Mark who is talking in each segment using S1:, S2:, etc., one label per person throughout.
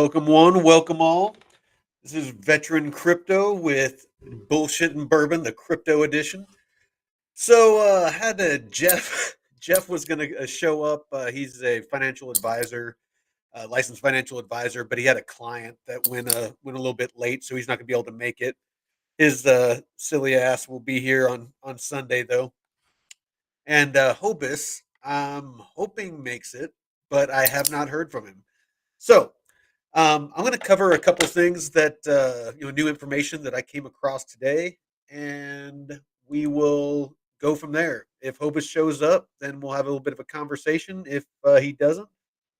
S1: Welcome one, welcome all. This is Veteran Crypto with Bullshit and Bourbon, the crypto edition. I had Jeff. Jeff was going to show up. He's a financial advisor, licensed financial advisor, but he had a client that went a little bit late, so he's not going to be able to make it. His silly ass will be here on Sunday though. And Hobus, I'm hoping makes it, but I have not heard from him. So I'm going to cover a couple things that new information that I came across today, and we will go from there. If Hobus shows up, then we'll have a little bit of a conversation. If he doesn't,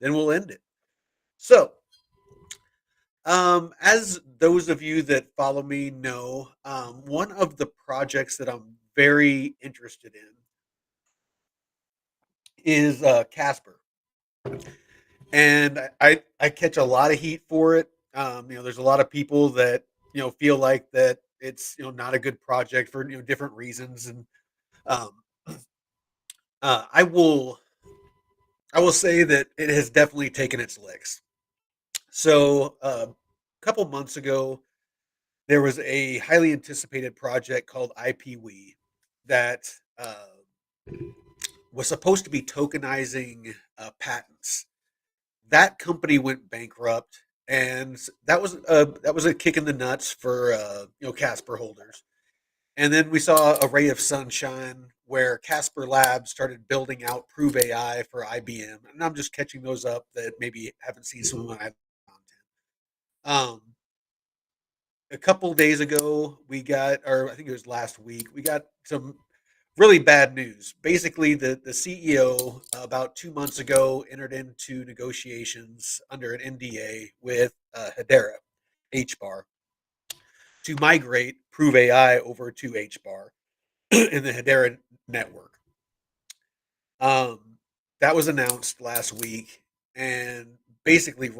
S1: then we'll end it. So, as those of you that follow me know, one of the projects that I'm very interested in is Casper. And I catch a lot of heat for it. There's a lot of people that feel like that it's not a good project for different reasons, and um, uh, I will I will say that it has definitely taken its licks. A couple months ago, there was a highly anticipated project called IPWE that was supposed to be tokenizing patents. That company went bankrupt, and that was a kick in the nuts for Casper holders. And then we saw a ray of sunshine where Casper Labs started building out Prove AI for IBM, and I'm just catching those up that maybe haven't seen some of my content. Um, a couple days ago, or I think it was last week, we got some really bad news. Basically, the CEO about 2 months ago entered into negotiations under an NDA with Hedera, HBAR, to migrate Prove AI over to HBAR in the Hedera network. Um, that was announced last week and basically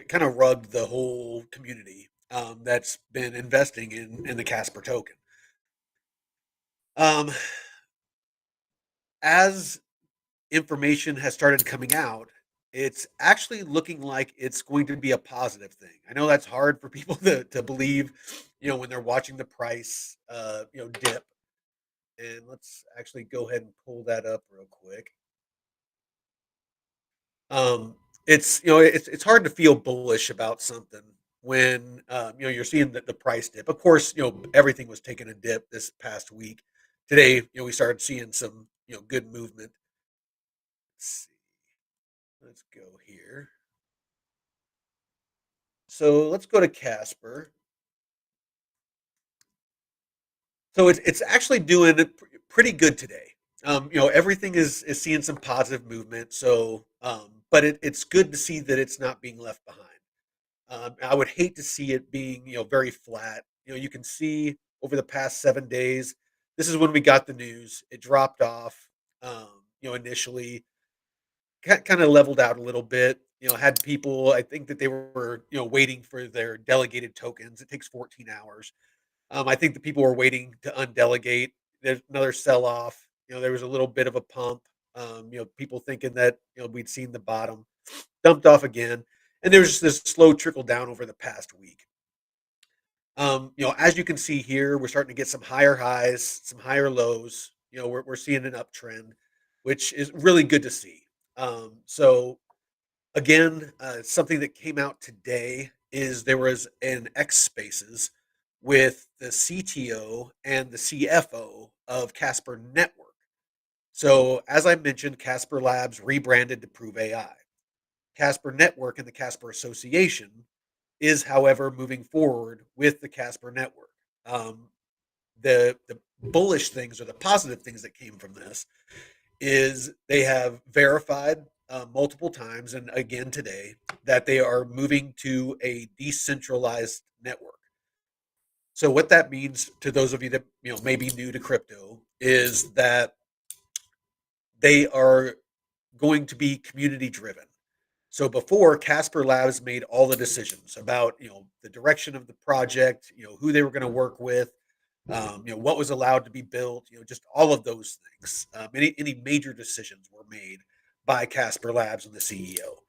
S1: kind of rugged the whole community that's been investing in the Casper token. Um, as information has started coming out, it's actually looking like it's going to be a positive thing. I know that's hard for people to believe, when they're watching the price, dip. And let's actually go ahead and pull that up real quick. Um, it's hard to feel bullish about something when you're seeing the price dip. Of course, everything was taking a dip this past week. Today, we started seeing some good movement. Let's see. Let's go here. So let's go to Casper. So it's actually doing pretty good today. Everything is seeing some positive movement. But it's good to see that it's not being left behind. I would hate to see it being very flat. You can see over the past 7 days. This is when we got the news. It dropped off. Initially, kind of leveled out a little bit. Had people. I think that they were waiting for their delegated tokens. It takes 14 hours. I think the people were waiting to undelegate. There's another sell off. There was a little bit of a pump. People thinking that we'd seen the bottom, dumped off again, and there was just this slow trickle down over the past week. As you can see here, we're starting to get some higher highs, some higher lows. We're seeing an uptrend, which is really good to see. Again, something that came out today is there was an X Spaces with the CTO and the CFO of Casper Network. So, as I mentioned, Casper Labs rebranded to Prove AI. Casper Network and the Casper Association is, however, moving forward with the Casper Network. Um, the bullish things or the positive things that came from this is they have verified multiple times and again today that they are moving to a decentralized network. So what that means to those of you that may be new to crypto is that they are going to be community driven. So before, Casper Labs made all the decisions about the direction of the project, who they were going to work with, what was allowed to be built, just all of those things. Any major decisions were made by Casper Labs and the CEO.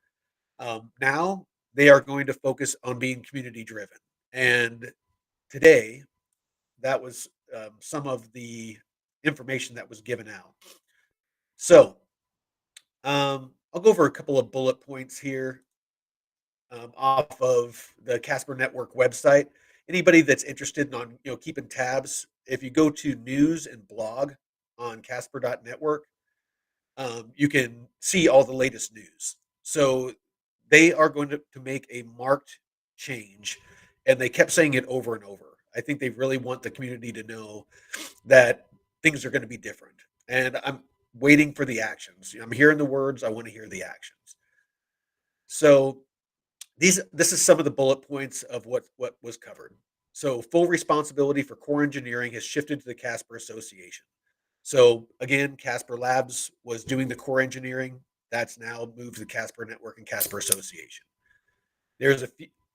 S1: Now they are going to focus on being community driven. And today, that was some of the information that was given out. So I'll go over a couple of bullet points here off of the Casper Network website. Anybody that's interested in on keeping tabs, if you go to news and blog on Casper.network, you can see all the latest news. So they are going to make a marked change, and they kept saying it over and over. I think they really want the community to know that things are going to be different, and I'm waiting for the actions. I'm hearing the words. I want to hear the actions. So this is some of the bullet points of what was covered. So full responsibility for core engineering has shifted to the Casper Association. So again, Casper Labs was doing the core engineering. That's now moved to the Casper Network and Casper Association. There's a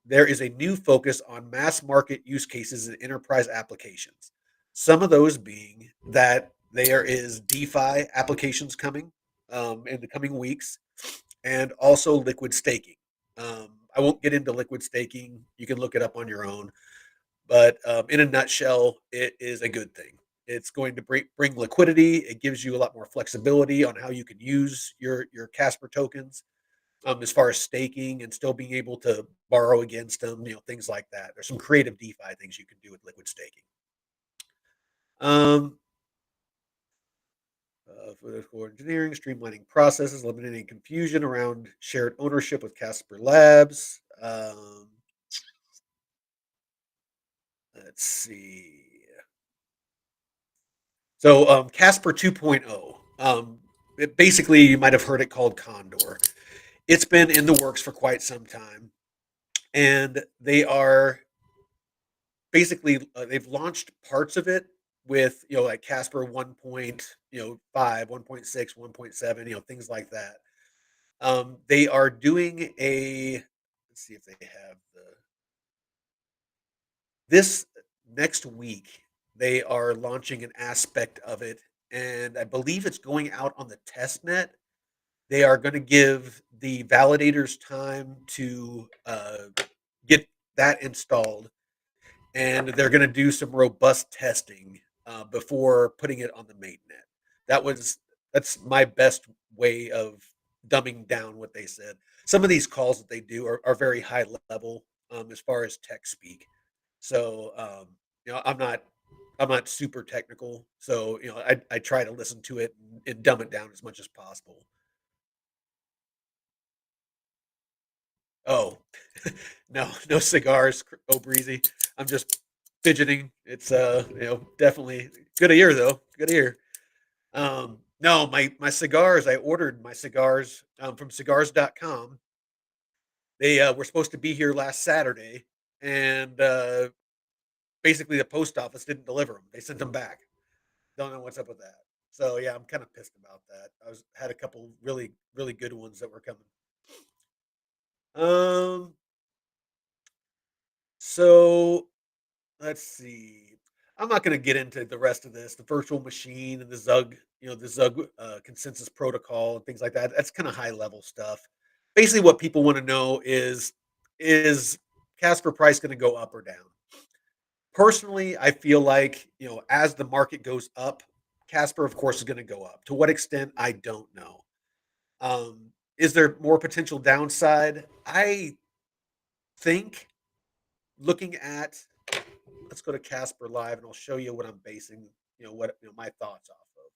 S1: there is a new focus on mass market use cases and enterprise applications. Some of those being that there is DeFi applications coming in the coming weeks, and also liquid staking. I won't get into liquid staking. You can look it up on your own. But in a nutshell, it is a good thing. It's going to bring liquidity. It gives you a lot more flexibility on how you can use your Casper tokens as far as staking and still being able to borrow against them, things like that. There's some creative DeFi things you can do with liquid staking. Um, for the core engineering, streamlining processes, eliminating confusion around shared ownership with Casper Labs. Let's see. So Casper 2.0. Basically, you might have heard it called Condor. It's been in the works for quite some time, and they are basically they've launched parts of it with like Casper 1.5, 1.6, 1.7, things like that. They are doing a let's see if they have the this next week. They are launching an aspect of it, and I believe it's going out on the test net. They are going to give the validators time to get that installed, and they're going to do some robust testing before putting it on the mainnet. That was that's my best way of dumbing down what they said. Some of these calls that they do are very high level as far as tech speak. So I'm not super technical. So I try to listen to it and dumb it down as much as possible. Oh, no cigars, oh breezy. I'm just fidgeting. It's definitely good to hear though. Good to hear. No, my cigars. I ordered my cigars from cigars.com. They were supposed to be here last Saturday, and basically the post office didn't deliver them. They sent them back. Don't know what's up with that. So yeah, I'm kind of pissed about that. Had a couple really good ones that were coming. Um, so let's see. I'm not going to get into the rest of this, the virtual machine and the Zug, the Zug consensus protocol and things like that. That's kind of high level stuff. Basically, what people want to know is Casper price going to go up or down? Personally, I feel like as the market goes up, Casper, of course, is going to go up. To what extent, I don't know. Is there more potential downside? I think looking at let's go to Casper Live and I'll show you what I'm basing, what my thoughts off of.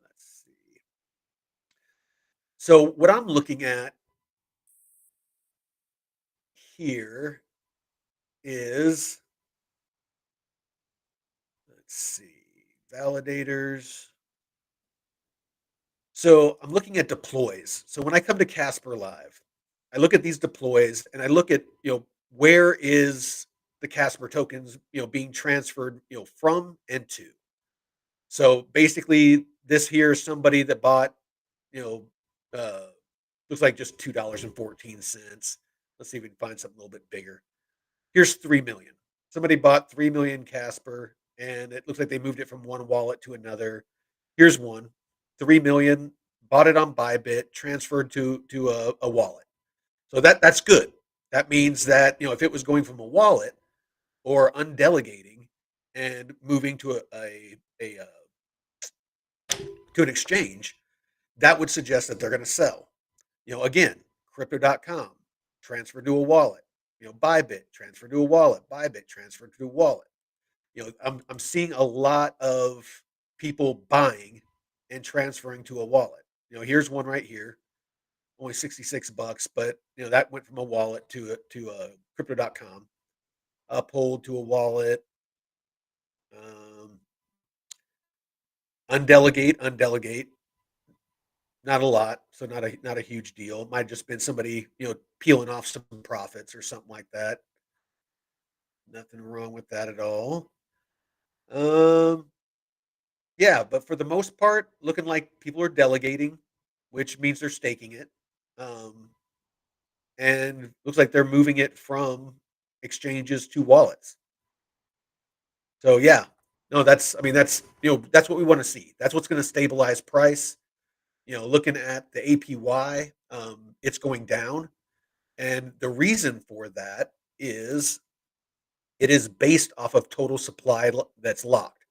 S1: Let's see. So what I'm looking at here is let's see, validators. So I'm looking at deploys. So when I come to Casper Live, I look at these deploys and I look at, where is the Casper tokens, being transferred, from and to. So basically, this here is somebody that bought, you know, looks like just $2.14. Let's see if we can find something a little bit bigger. Here's 3 million. Somebody bought 3 million Casper, and it looks like they moved it from one wallet to another. Here's one, 3 million. Bought it on Bybit, transferred to a wallet. So that's good. That means that, if it was going from a wallet or undelegating and moving to an exchange, that would suggest that they're going to sell. Again, crypto.com, transfer to a wallet. Bybit, transfer to a wallet. Bybit, transfer to a wallet. I'm seeing a lot of people buying and transferring to a wallet. Here's one right here, only 66 bucks, but that went from a wallet to crypto.com, uphold to a wallet, um, undelegate, not a lot, so not a huge deal. It might have just been somebody, peeling off some profits or something like that. Nothing wrong with that at all. Um, yeah, but for the most part, looking like people are delegating, which means they're staking it. Um, and looks like they're moving it from exchanges to wallets. So yeah, no, that's what we want to see. That's what's going to stabilize price. Looking at the APY, it's going down, and the reason for that is it is based off of total supply that's locked.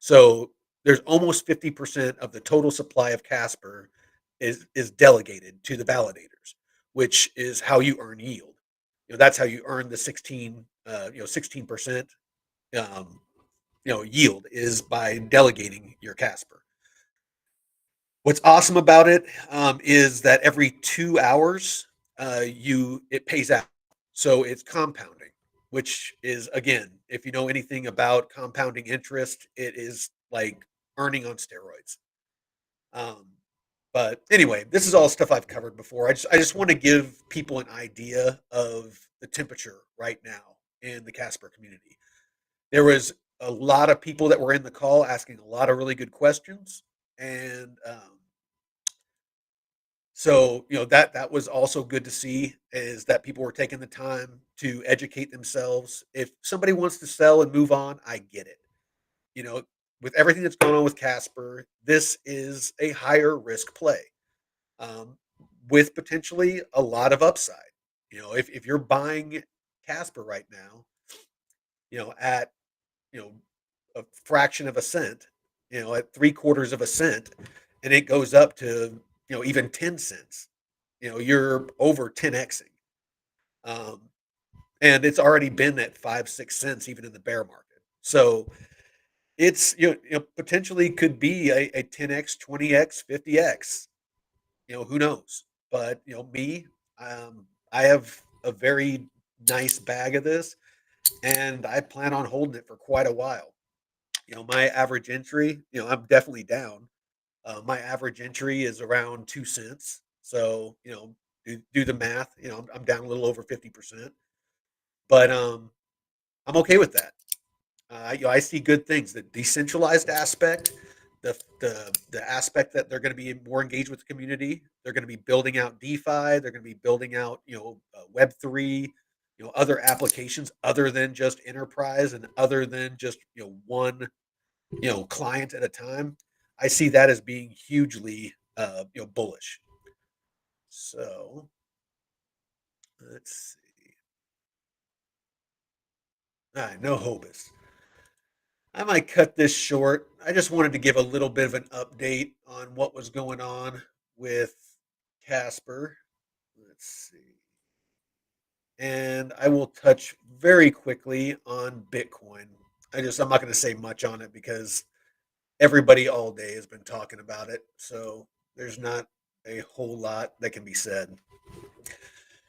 S1: So there's almost 50% of the total supply of Casper is delegated to the validators, which is how you earn yield. That's how you earn the 16% um, yield is by delegating your Casper. What's awesome about it is that every 2 hours, it pays out, so it's compounding, which is again, if you know anything about compounding interest, it is like earning on steroids. Um, but anyway, this is all stuff I've covered before. I just want to give people an idea of the temperature right now in the Casper community. There was a lot of people that were in the call asking a lot of really good questions, and so that was also good to see, is that people were taking the time to educate themselves. If somebody wants to sell and move on, I get it. You know, with everything that's going on with Casper, this is a higher risk play, um, with potentially a lot of upside. If you're buying Casper right now, at you know a fraction of a cent, at three quarters of a cent, and it goes up to even 10 cents, you're over 10xing, um, and it's already been at 5 6 cents even in the bear market. So it's potentially could be a 10x, 20x, 50x. Who knows? But me, I have a very nice bag of this, and I plan on holding it for quite a while. My average entry, I'm definitely down. My average entry is around 2 cents. So, do the math. I'm down a little over 50%, but I'm okay with that. I see good things. The decentralized aspect, the aspect that they're going to be more engaged with the community. They're going to be building out DeFi. They're going to be building out Web3, other applications other than just enterprise and other than just one client at a time. I see that as being hugely bullish. So let's see. All right, no hobus. I might cut this short. I just wanted to give a little bit of an update on what was going on with Casper. Let's see. And I will touch very quickly on Bitcoin. I'm not going to say much on it because everybody all day has been talking about it. So there's not a whole lot that can be said.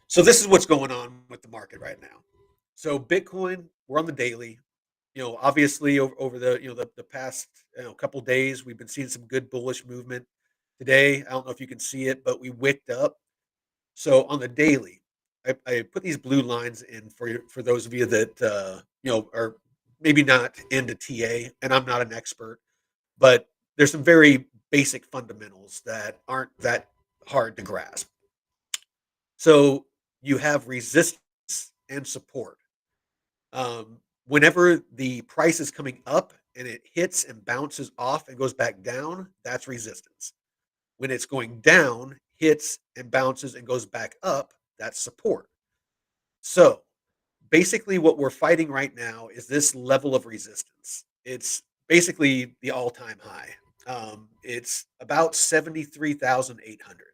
S1: So this is what's going on with the market right now. So Bitcoin, we're on the daily. Obviously over the the past couple days, we've been seeing some good bullish movement. Today, I don't know if you can see it, but we wicked up. So on the daily, I put these blue lines in for those of you that are maybe not into TA, and I'm not an expert, but there's some very basic fundamentals that aren't that hard to grasp. So you have resistance and support. Whenever the price is coming up and it hits and bounces off and goes back down, that's resistance. When it's going down, hits and bounces and goes back up, that support. So basically, what we're fighting right now is this level of resistance. It's basically the all-time high. It's about 73,800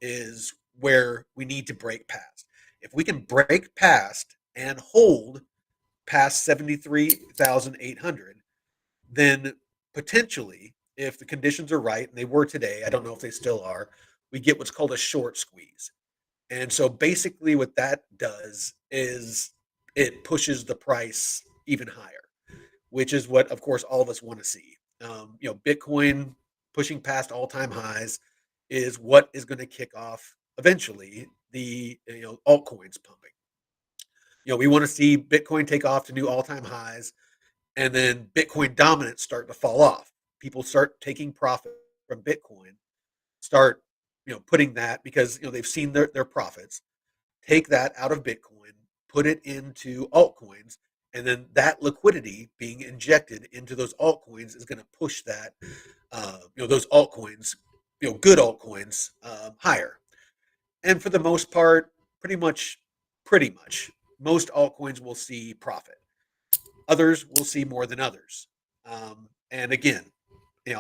S1: is where we need to break past. If we can break past and hold past 73,800, then potentially, if the conditions are right, and they were today, I don't know if they still are, we get what's called a short squeeze. And so basically, what that does is it pushes the price even higher, which is what, of course, all of us want to see. Bitcoin pushing past all-time highs is what is going to kick off eventually the altcoins pumping. We want to see Bitcoin take off to new all-time highs, and then Bitcoin dominance start to fall off. People start taking profit from Bitcoin, start putting that because they've seen their profits, take that out of Bitcoin, put it into altcoins, and then that liquidity being injected into those altcoins is going to push that, those altcoins, good altcoins, higher. And for the most part, pretty much, most altcoins will see profit. Others will see more than others. And again,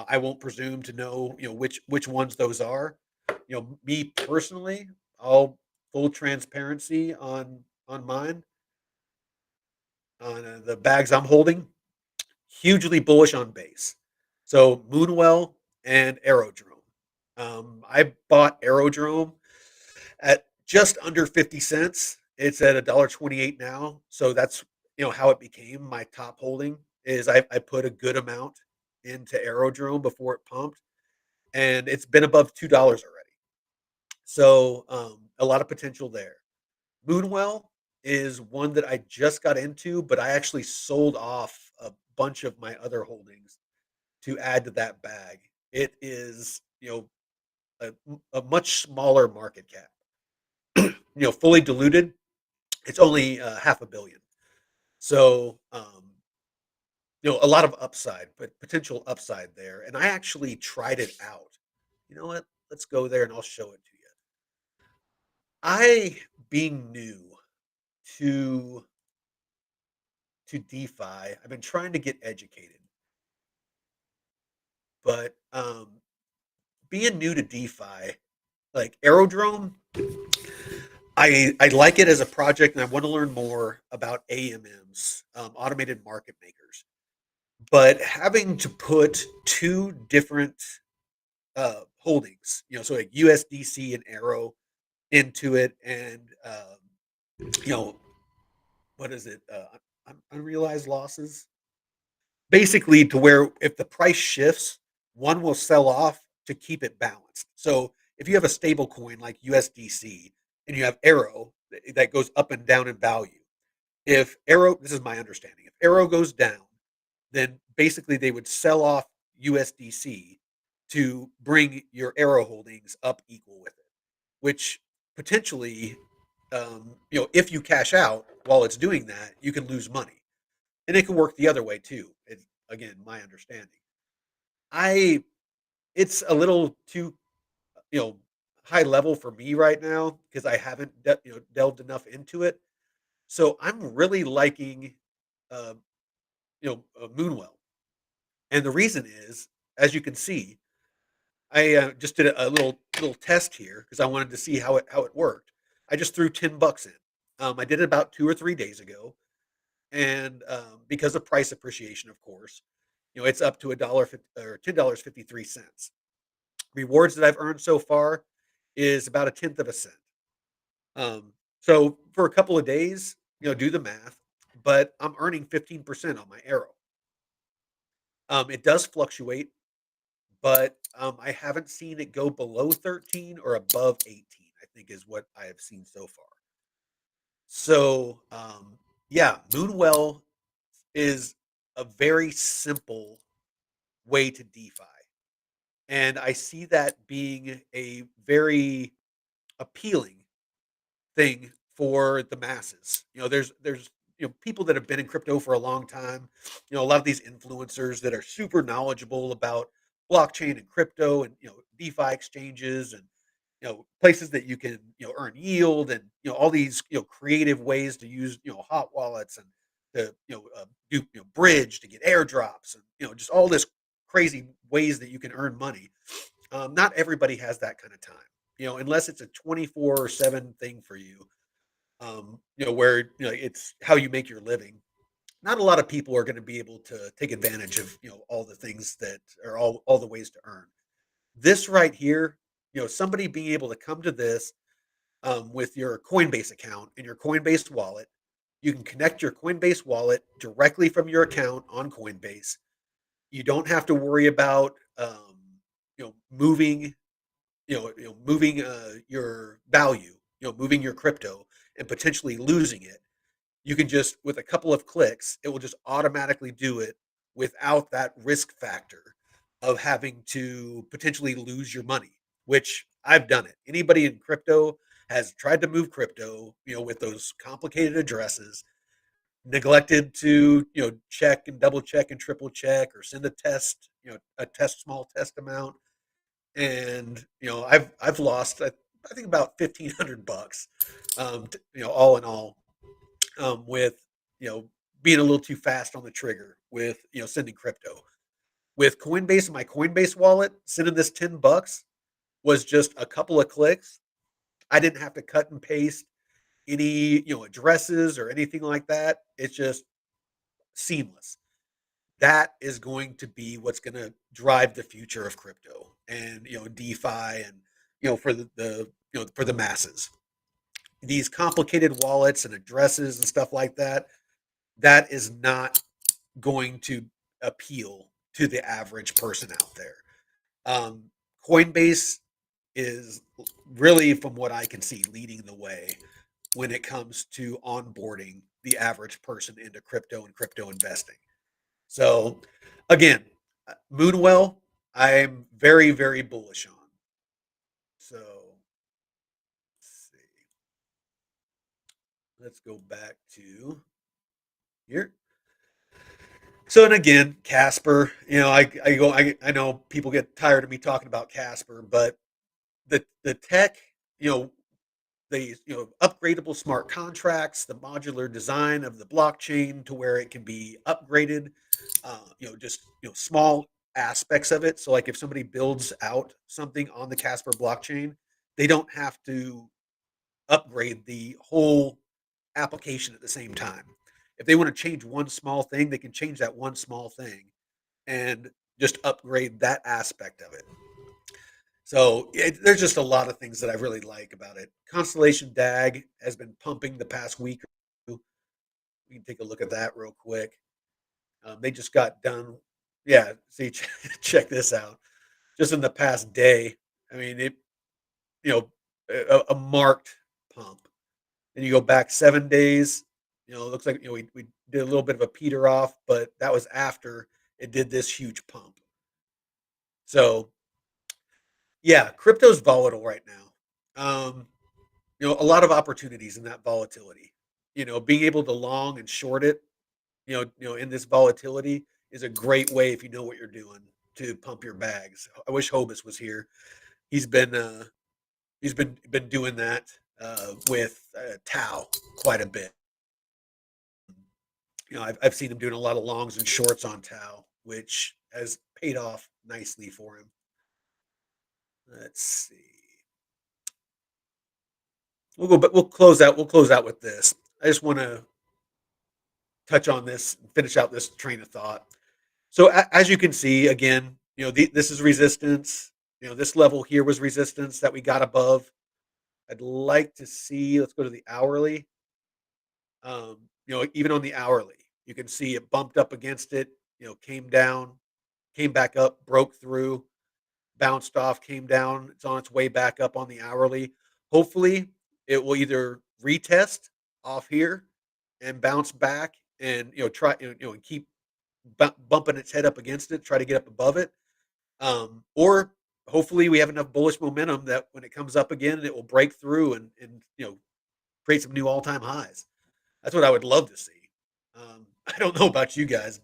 S1: I won't presume to know, which ones those are. Me personally, I'll full transparency on mine, on the bags I'm holding. Hugely bullish on base. So Moonwell and Aerodrome. I bought Aerodrome at just under 50 cents. It's at $1.28 now. So that's how it became my top holding is I put a good amount into Aerodrome before it pumped, and it's been above $2 already. So a lot of potential there. Moonwell is one that I just got into, but I actually sold off a bunch of my other holdings to add to that bag. It is, a much smaller market cap. Fully diluted, it's only half a billion. So, a lot of upside, but potential upside there. And I actually tried it out. You know what? Let's go there and I'll show it to you. I, being new to DeFi, I've been trying to get educated, but being new to DeFi, like Aerodrome, I like it as a project, and I want to learn more about AMMs, automated market makers. But having to put two different holdings, so like USDC and Arrow into it, and you know what is it? Unrealized losses. Basically, to where if the price shifts, one will sell off to keep it balanced. So if you have a stable coin like USDC and you have Arrow that goes up and down in value, if Arrow, this is my understanding, if Arrow goes down, then basically they would sell off USDC to bring your Arrow holdings up equal with it, which potentially, if you cash out while it's doing that, you can lose money. And it can work the other way too. It's, again, my understanding. I It's a little too, you know, high level for me right now because I haven't delved enough into it. So I'm really liking uh, Moonwell. And the reason is, as you can see, I just did a little test here because I wanted to see how it worked. I just threw $10 in. I did it about 2 or 3 days ago, and because of price appreciation, of course, it's up to a dollar or $10.53. Rewards that I've earned so far is about a tenth of a cent. So for a couple of days, do the math, but I'm earning 15% on my arrow. It does fluctuate, but I haven't seen it go below 13 or above 18, I think is what I have seen so far. So, yeah, Moonwell is a very simple way to DeFi. And I see that being a very appealing thing for the masses. There's people that have been in crypto for a long time. A lot of these influencers that are super knowledgeable about blockchain and crypto and DeFi exchanges, and places that you can, earn yield, and, all these, creative ways to use, hot wallets, and to, do, bridge to get airdrops, and, just all this crazy ways that you can earn money. Not everybody has that kind of time, unless it's a 24/7 thing for you, where, it's how you make your living. Not a lot of people are going to be able to take advantage of, all the things that are all the ways to earn. This right here, somebody being able to come to this, with your Coinbase account and your Coinbase wallet. You can connect your Coinbase wallet directly from your account on Coinbase. You don't have to worry about, moving, moving your value, moving your crypto and potentially losing it. You can just, with a couple of clicks, it will just automatically do it without that risk factor of having to potentially lose your money, which I've done it. Anybody in crypto has tried to move crypto, with those complicated addresses, neglected to, check and double check and triple check, or send a test, small test amount. And, I've lost, I think, about $1,500, all in all, with, you know being a little too fast on the trigger with, sending crypto. With Coinbase, my Coinbase wallet, sending this $10 was just a couple of clicks. I didn't have to cut and paste any, addresses or anything like that. It's just seamless. That is going to be what's going to drive the future of crypto and, DeFi, and, for for the masses. These complicated wallets and addresses and stuff like that, that is not going to appeal to the average person out there. Um, Coinbase is really, from what I can see, leading the way when it comes to onboarding the average person into crypto and crypto investing. So, again, Moonwell, I'm very, very bullish on. So, let's see. Let's go back to here. So, and again, Casper, I know people get tired of me talking about Casper, but the tech, you know, the upgradable smart contracts, the modular design of the blockchain to where it can be upgraded, just, small aspects of it. So, like, if somebody builds out something on the Casper blockchain, they don't have to upgrade the whole application at the same time. If they want to change one small thing, they can change that one small thing and just upgrade that aspect of it. So, there's just a lot of things that I really like about it. Constellation DAG has been pumping the past week or two. We can take a look at that real quick. They just got done. Yeah, see, check this out. Just in the past day, I mean, you know, a marked pump. And you go back 7 days, it looks like, we did a little bit of a peter off, but that was after it did this huge pump. So, yeah, crypto's volatile right now. A lot of opportunities in that volatility. Being able to long and short it, in this volatility is a great way, if you know what you're doing, to pump your bags. I wish Hobus was here. He's been been doing that, with, Tau quite a bit. I've seen him doing a lot of longs and shorts on Tau, which has paid off nicely for him. Let's see. We'll close out. We'll close out with this. I just want to touch on this and finish out this train of thought. So, as you can see, again, this is resistance. This level here was resistance that we got above. I'd like to see. Let's go to the hourly. Even on the hourly, you can see it bumped up against it. Came down, came back up, broke through, bounced off, came down. It's on its way back up on the hourly. Hopefully, it will either retest off here and bounce back, and, try, and keep bumping its head up against it, try to get up above it. Or hopefully we have enough bullish momentum that when it comes up again, it will break through and create some new all-time highs. That's what I would love to see. I don't know about you guys,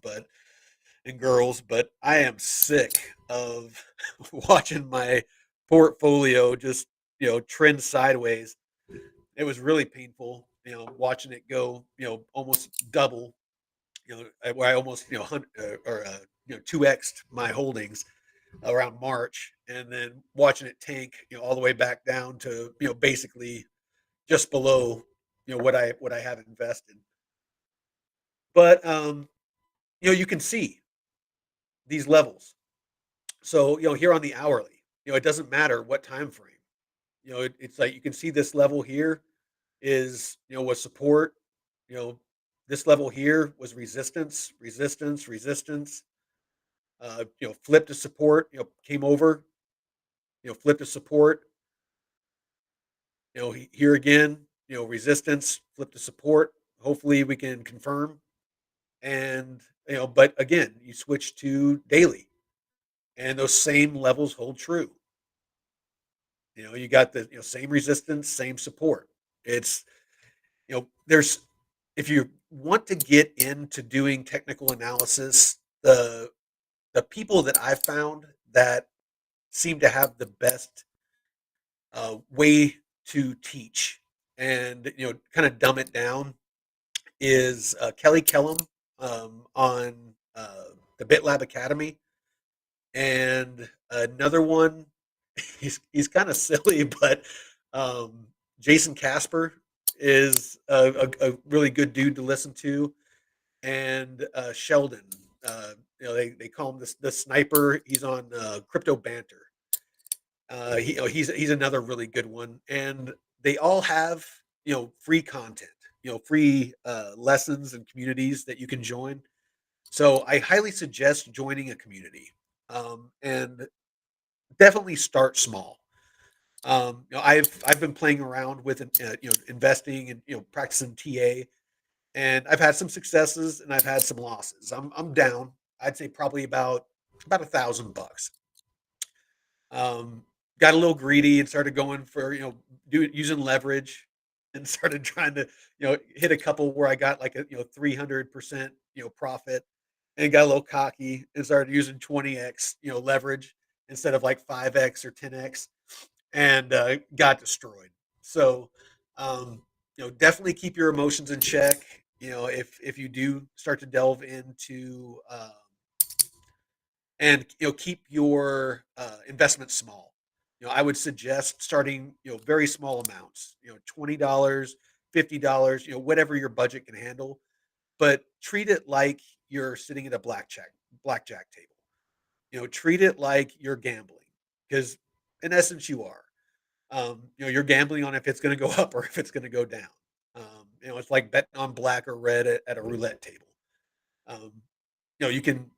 S1: and girls, but I am sick of watching my portfolio just trend sideways. It was really painful, watching it go, almost double, where I almost, 2x'd my holdings around March, and then watching it tank, all the way back down to, basically just below, what I have invested. But you can see these levels. So, here on the hourly, it doesn't matter what time frame. It's like you can see this level here is, was support. You know, this level here was resistance, resistance, resistance. Flip to support. Came over. Flip to support. Here again. Resistance, flip to support. Hopefully, we can confirm. And but again, you switch to daily, and those same levels hold true. You got the same resistance, same support. It's there's if you want to get into doing technical analysis, the people that I've found that seem to have the best way to teach and kind of dumb it down is Kelly Kellum on the BitLab Academy, and another one. He's kind of silly, but Jason Casper is a really good dude to listen to, and Sheldon. They call him the sniper. He's on Crypto Banter. He's another really good one, and they all have free content, free lessons and communities that you can join. So I highly suggest joining a community, and definitely start small. I've been playing around with investing and practicing TA, and I've had some successes and I've had some losses. I'm down. I'd say probably about $1,000. Um, got a little greedy and started going for using leverage, and started trying to hit a couple where I got like a 300% profit, and got a little cocky and started using 20x leverage instead of like 5x or 10x, and got destroyed. So, definitely keep your emotions in check. If you do start to delve into and keep your investment small. I would suggest starting very small amounts. $20, $50, whatever your budget can handle, but treat it like you're sitting at a blackjack table. Treat it like you're gambling, because in essence you are. You're gambling on if it's going to go up or if it's going to go down. It's like betting on black or red at a roulette table. Um, you can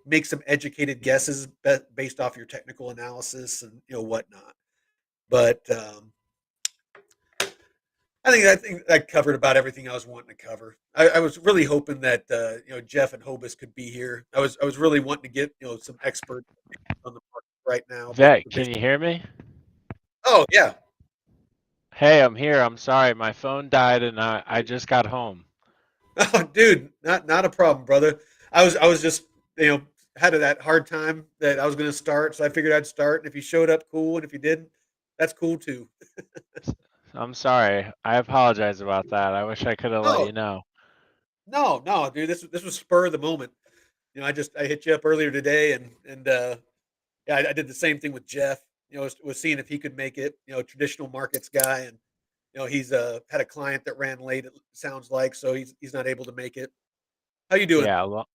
S1: make some educated guesses based off your technical analysis and whatnot. But I think I covered about everything I was wanting to cover. I was really hoping that Jeff and Hobus could be here. I was really wanting to get some expert on the market right now.
S2: Vic, can you hear me?
S1: Oh yeah.
S2: Hey, I'm here. I'm sorry. My phone died and I just got home.
S1: Oh, dude, not a problem, brother. I was just had that hard time that I was going to start, so I figured I'd start. And if you showed up, cool, and if you didn't, that's cool too.
S2: I'm sorry. I apologize about that. I wish I could have let
S1: No,
S2: you know.
S1: no, dude. This was spur of the moment. I hit you up earlier today, and yeah, I did the same thing with Jeff. Was seeing if he could make it. Traditional markets guy, and he's had a client that ran late. It sounds like, so he's not able to make it. How you doing?
S2: Yeah, well,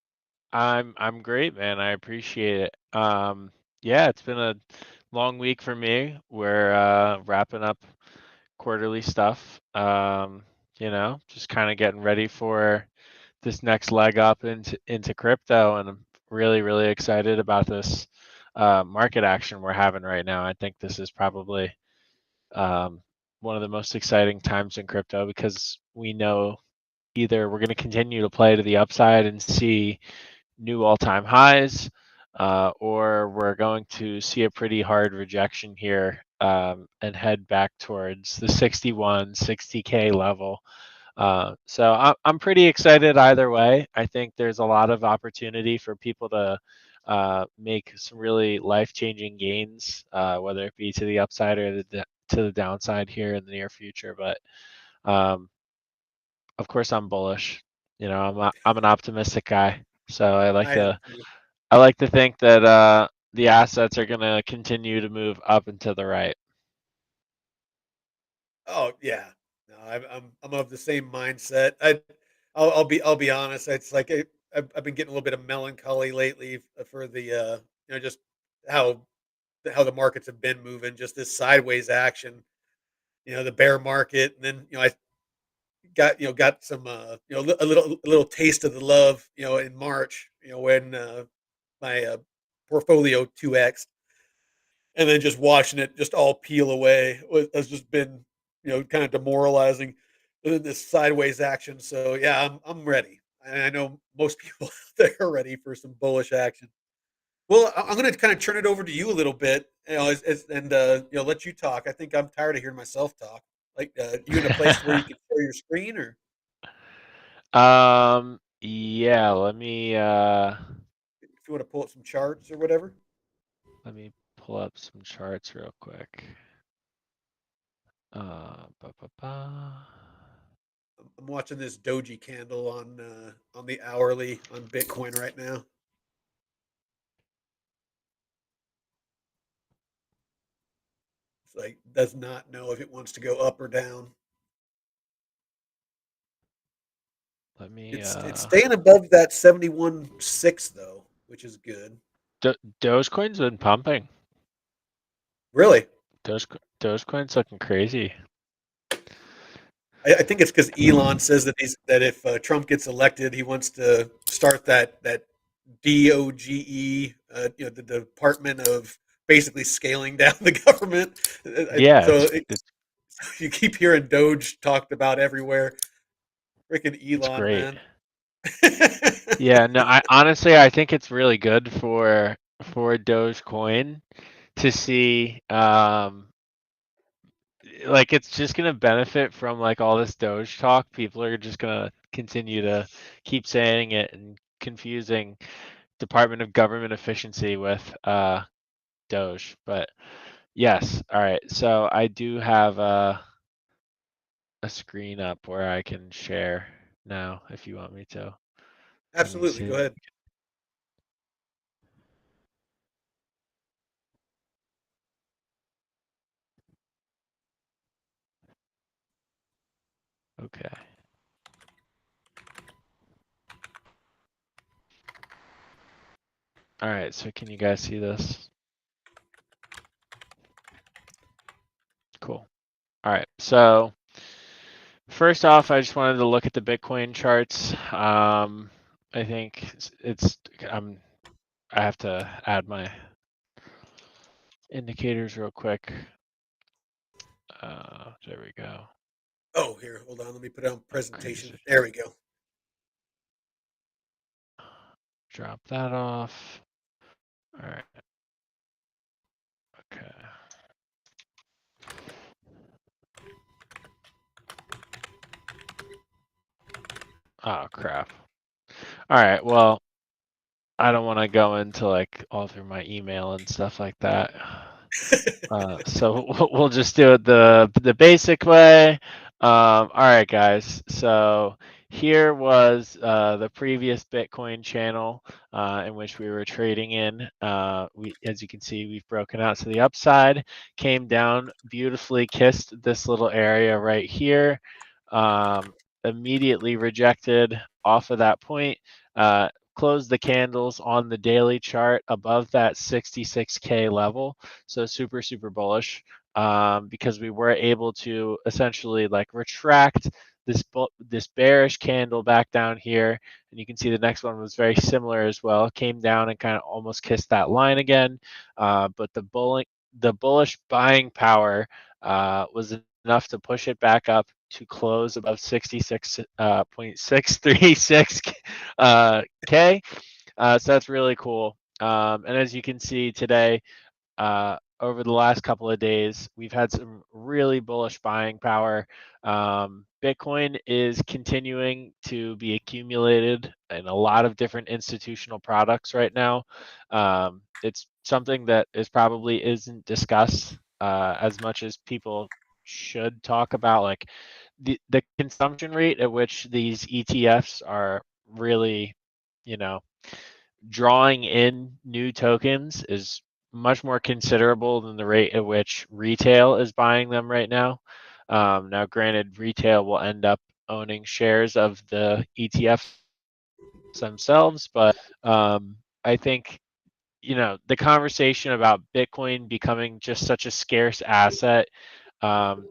S2: I'm great, man. I appreciate it. Yeah, it's been a long week for me. We're wrapping up quarterly stuff. Just kind of getting ready for this next leg up into crypto, and I'm really, really excited about this market action we're having right now. I think this is probably um, one of the most exciting times in crypto because we know either we're going to continue to play to the upside and see new all-time highs, or we're going to see a pretty hard rejection here and head back towards the 61, 60K level. So I'm pretty excited either way. I think there's a lot of opportunity for people to make some really life-changing gains, whether it be to the upside or to the downside here in the near future. But of course, I'm bullish. I'm an optimistic guy, so
S1: I am too.
S2: I like to think that the assets are going to continue to move up and to the right.
S1: Oh yeah, no, I'm of the same mindset. I'll be honest. It's like I've been getting a little bit of melancholy lately for the just how the markets have been moving, just this sideways action. The bear market, and then I got some a little taste of the love in March. When my portfolio 2x, and then just watching it just all peel away has just been kind of demoralizing. This sideways action. So yeah, I'm ready. And I know most people they're ready for some bullish action. Well, I'm going to kind of turn it over to you a little bit, and let you talk. I think I'm tired of hearing myself talk. Like, you in a place where you can share your screen, or
S2: Yeah,
S1: if you want to pull up some charts or whatever.
S2: let me pull up some charts real quick. Ba, ba, ba.
S1: I'm watching this doji candle on the hourly on Bitcoin right now. It's like does not know if it wants to go up or down.
S2: Let me
S1: It's staying above that 71.6 though, which is good.
S2: Dogecoin's been pumping.
S1: Really,
S2: Dogecoin's looking crazy.
S1: I think it's because Elon says that if Trump gets elected, he wants to start that DOGE, the Department of basically scaling down the government.
S2: Yeah,
S1: So
S2: it's
S1: you keep hearing Doge talked about everywhere. Freaking
S2: it's
S1: Elon,
S2: great.
S1: man.
S2: Yeah, no, I honestly I think it's really good for Dogecoin to see like it's just gonna benefit from like all this Doge talk. People are just gonna continue to keep saying it and confusing Department of Government Efficiency with Doge. But yes, all right. So I do have a screen up where I can share now if you want me to. Let me
S1: Absolutely. Go
S2: see.
S1: ahead.
S2: Okay. All right, so can you guys see this? Cool. All right, so first off, I just wanted to look at the Bitcoin charts. I think I have to add my indicators real quick. There we go.
S1: Oh, here, hold on. Let me put it on presentation.
S2: Crazy.
S1: There we go.
S2: Drop that off. All right. Okay. Oh crap. All right. Well, I don't want to go into like all through my email and stuff like that. So we'll just do it the basic way. All right, guys. So here was the previous Bitcoin channel in which we were trading in. As you can see, we've broken out to the upside, came down, beautifully kissed this little area right here, um, immediately rejected off of that point. Closed the candles on the daily chart above that 66K level. So super, super bullish because we were able to essentially like retract this bearish candle back down here. And you can see the next one was very similar as well. Came down and kind of almost kissed that line again. But the bullish buying power was enough to push it back up to close above 66.636 K. So that's really cool. And as you can see today, over the last couple of days, we've had some really bullish buying power. Bitcoin is continuing to be accumulated in a lot of different institutional products right now. It's something that is probably isn't discussed as much as people should talk about like the consumption rate at which these ETFs are really, you know, drawing in new tokens is much more considerable than the rate at which retail is buying them right now. Now, granted, retail will end up owning shares of the ETFs themselves, but I think the conversation about Bitcoin becoming just such a scarce asset, um,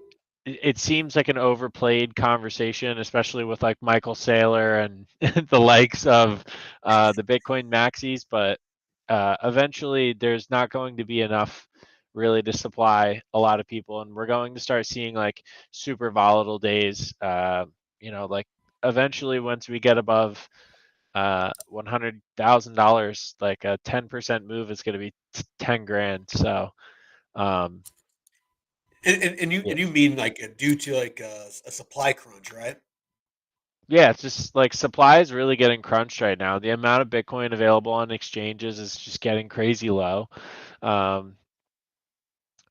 S2: it seems like an overplayed conversation, especially with like Michael Saylor and the likes of the Bitcoin maxis. But eventually, there's not going to be enough really to supply a lot of people, and we're going to start seeing like super volatile days. Like eventually, once we get above $100,000, like a 10% move is going to be 10 grand. So, um,
S1: And you
S2: yeah,
S1: and you mean like due to like a supply crunch, right?
S2: yeah, it's just like supply is really getting crunched right now. The amount of Bitcoin available on exchanges is just getting crazy low. Um,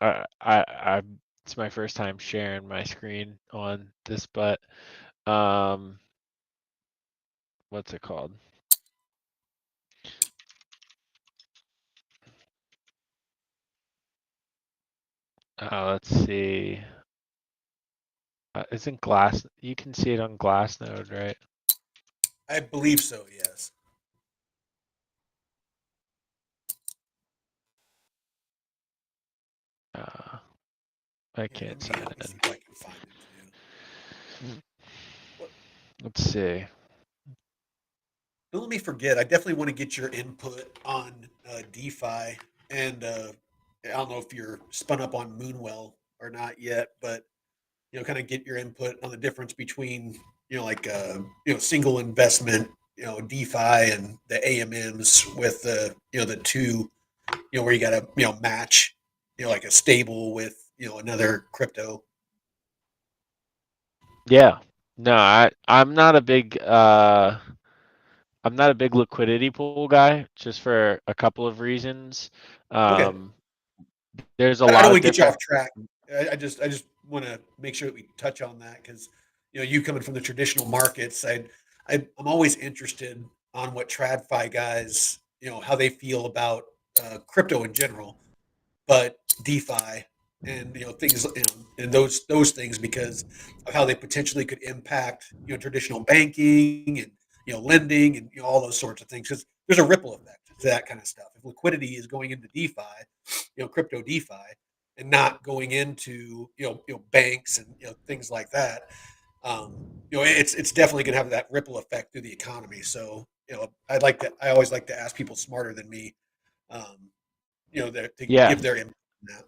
S2: I it's my first time sharing my screen on this, but um, what's it called? Let's see. Isn't Glass? You can see it on Glassnode, right?
S1: I believe so. Yes.
S2: Uh, I
S1: Yeah.
S2: can't sign
S1: Let me see
S2: in.
S1: if I can find it too. What?
S2: Let's see.
S1: Don't let me forget. I definitely want to get your input on DeFi, and I don't know if you're spun up on Moonwell or not yet, but kind of get your input on the difference between like single investment, DeFi and the AMMs with the the two, where you got to match, like a stable with another crypto.
S2: Yeah. No, I'm not a big liquidity pool guy, just for a couple of reasons.
S1: Okay.
S2: Um, there's a
S1: I don't
S2: lot of
S1: want to get you off
S2: different.
S1: track. I just want to make sure that we touch on that because you coming from the traditional markets, I'm always interested on what TradFi guys how they feel about crypto in general, but DeFi and things and those things because of how they potentially could impact traditional banking and lending and all those sorts of things because there's a ripple effect to that kind of stuff. If liquidity is going into DeFi, crypto DeFi, and not going into banks and things like that, it's definitely going to have that ripple effect through the economy. So I always like to ask people smarter than me, um, to
S2: Yeah,
S1: give their input on that.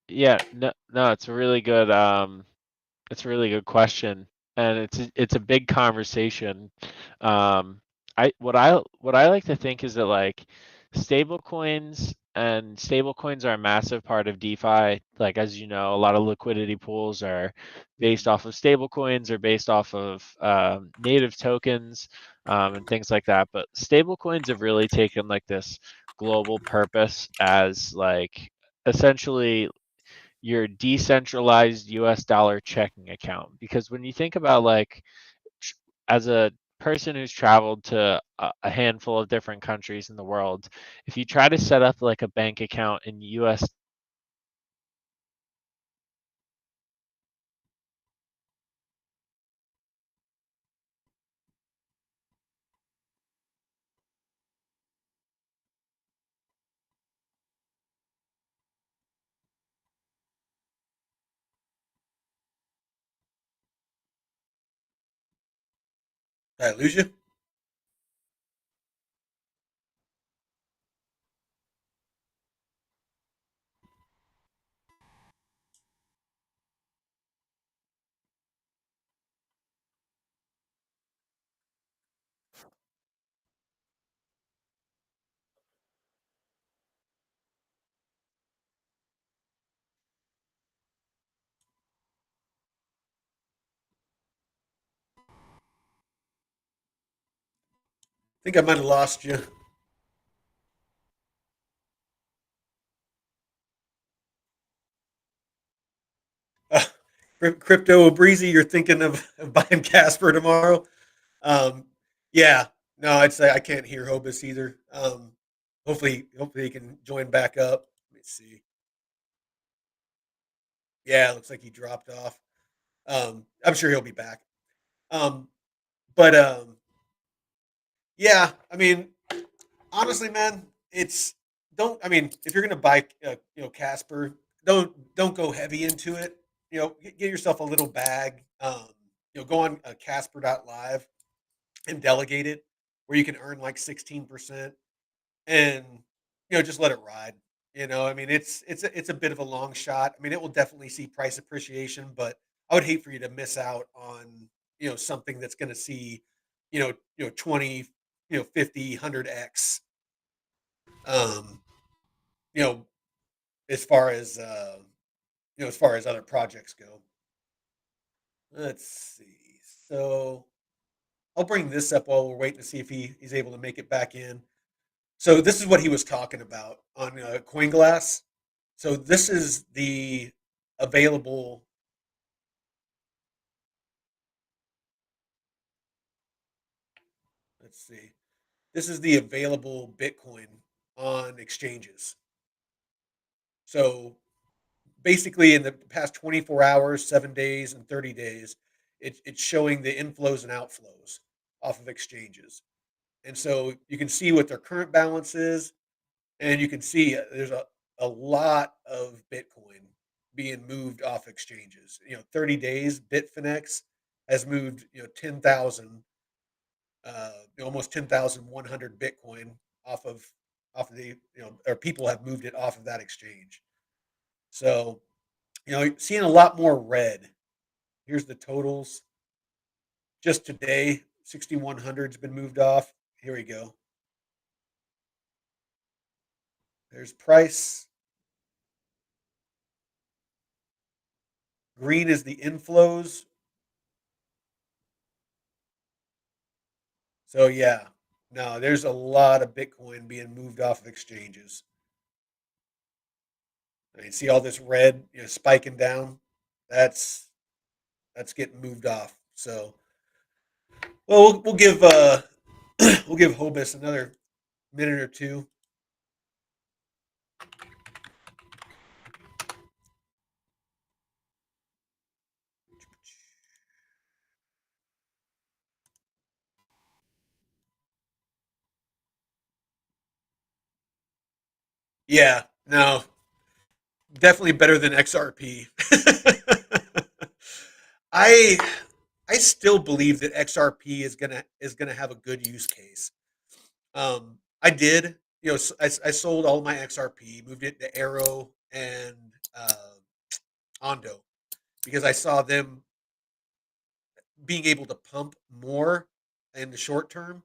S2: yeah, no, no, it's a really good question, and it's a big conversation. What I like to think is that like stablecoins are a massive part of DeFi. Like as you know, a lot of liquidity pools are based off of stablecoins or based off of native tokens and things like that. But stablecoins have really taken like this global purpose as like essentially your decentralized US dollar checking account. Because when you think about like as a person who's traveled to a handful of different countries in the world, if you try to set up like a bank account in US.
S1: Did I lose you? I think I might have lost you. Crypto Breezy, you're thinking of buying Casper tomorrow. Um, yeah, no, I'd say I can't hear Hobus either. Hopefully he can join back up. Let me see. Yeah, looks like he dropped off. I'm sure he'll be back. Um, but yeah, I mean, honestly, man, it's don't. I mean, if you're gonna buy, Casper, don't go heavy into it. Get yourself a little bag. Go on Casper.live and delegate it, where you can earn like 16%, and just let it ride. I mean, it's a bit of a long shot. I mean, it will definitely see price appreciation, but I would hate for you to miss out on something that's going to see 20, 50, 100x. Um, you know, as far as as far as other projects go. Let's see. So I'll bring this up while we're waiting to see if he's able to make it back in. So this is what he was talking about on CoinGlass. So this is the available. Let's see. This is the available Bitcoin on exchanges. So basically, in the past 24 hours, 7 days, and 30 days, it's showing the inflows and outflows off of exchanges. And so you can see what their current balance is, and you can see there's a lot of Bitcoin being moved off exchanges. 30 days, Bitfinex has moved 10,000, almost 10,100 Bitcoin off of the or people have moved it off of that exchange. So seeing a lot more red. Here's the totals. Just today, 6,100's been moved off. Here we go. There's price. Green is the inflows. So yeah, no, there's a lot of Bitcoin being moved off of exchanges. I mean, see all this red, spiking down. That's that's getting moved off. So, well, we'll give we'll give Hobus another minute or two. Yeah, no, definitely better than XRP. I I still believe that XRP is gonna have a good use case. I did, I sold all my XRP, moved it to Arrow and Ondo because I saw them being able to pump more in the short term.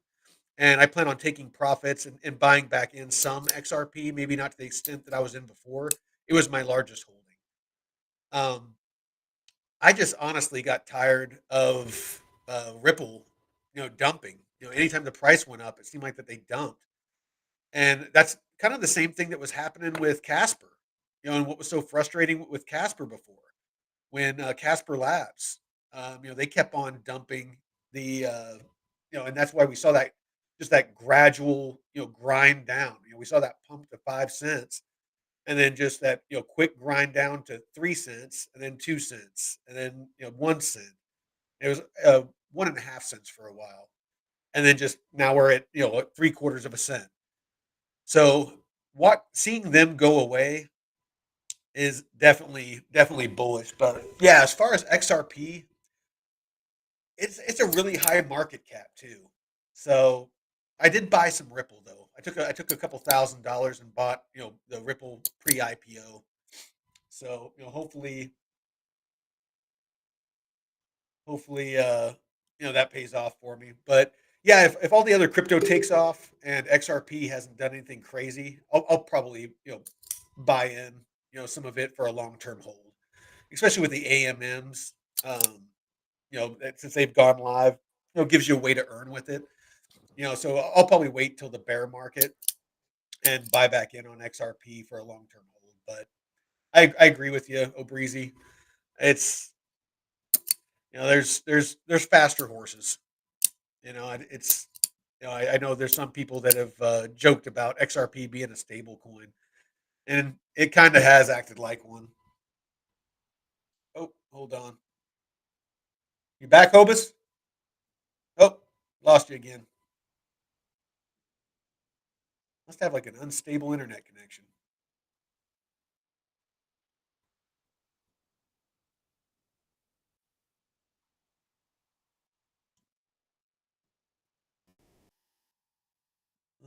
S1: And I plan on taking profits and buying back in some XRP, maybe not to the extent that I was in before. It was my largest holding. Um, I just honestly got tired of Ripple, dumping. Anytime the price went up, it seemed like that they dumped, and that's kind of the same thing that was happening with Casper. And what was so frustrating with Casper before, when Casper Labs, they kept on dumping and that's why we saw that just that gradual, grind down. We saw that pump to 5 cents, and then just that quick grind down to 3 cents, and then 2 cents, and then 1 cent. It was 1.5 cents for a while, and then just now we're at 3/4 of a cent. So what seeing them go away is definitely bullish. But yeah, as far as XRP, it's a really high market cap too. So I did buy some Ripple though. I took a couple $1,000s and bought the Ripple pre IPO. So hopefully that pays off for me. But yeah, if all the other crypto takes off and XRP hasn't done anything crazy, I'll probably buy in some of it for a long term hold, especially with the AMMs. Um, since they've gone live, gives you a way to earn with it. So I'll probably wait till the bear market and buy back in on XRP for a long term hold. But I agree with you, O'Breezy. It's there's faster horses. It's I know there's some people that have joked about XRP being a stable coin, and it kind of has acted like one. Oh, hold on. You back, Hobus? Oh, lost you again. Must have like an unstable internet connection.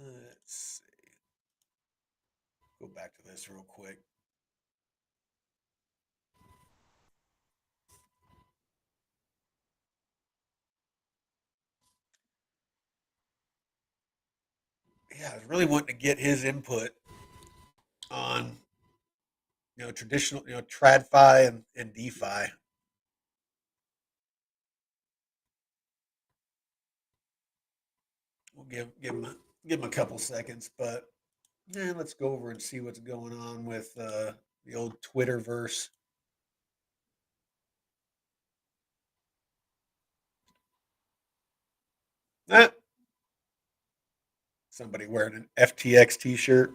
S1: Let's see. Go back to this real quick. Yeah, I was really wanting to get his input on traditional TradFi and DeFi. We'll give him a couple seconds, but let's go over and see what's going on with the old Twitterverse. Ah, somebody wearing an FTX T-shirt.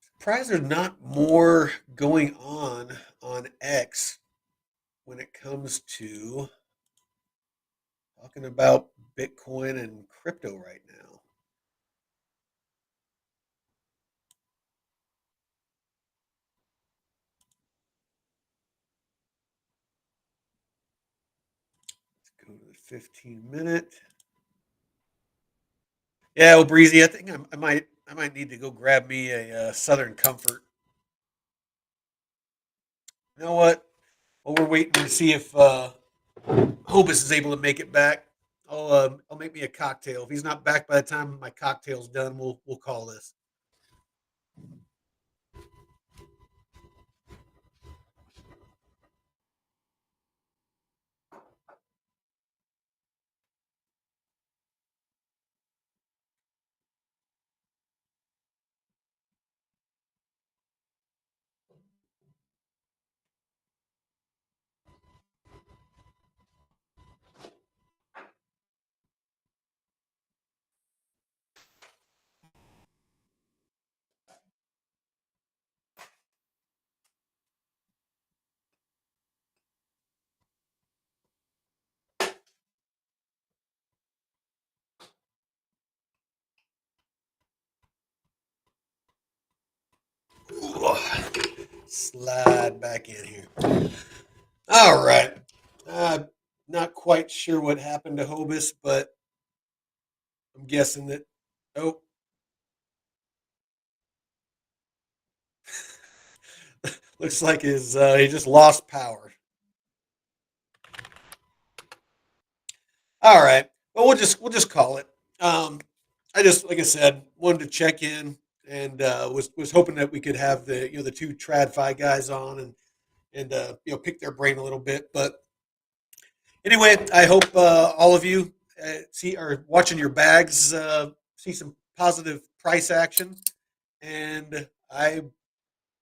S1: Surprised there's not more going on X when it comes to talking about Bitcoin and crypto right now. Let's go to the 15-minute. Yeah, well, Breezy, I think I might need to go grab me a Southern Comfort. You know what? While we're waiting to see if Hobus is able to make it back, I'll make me a cocktail. If he's not back by the time my cocktail's done, we'll call this. Ooh, slide back in here. All right. Not quite sure what happened to Hobus, but I'm guessing that. Oh, looks like he just lost power. All right. Well, we'll just call it. I just like I said wanted to check in and was hoping that we could have the two TradFi guys on and pick their brain a little bit. But anyway, I hope all of you see are watching your bags, see some positive price action, and I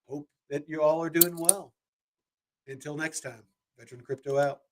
S1: hope that you all are doing well. Until next time, Veteran Crypto out.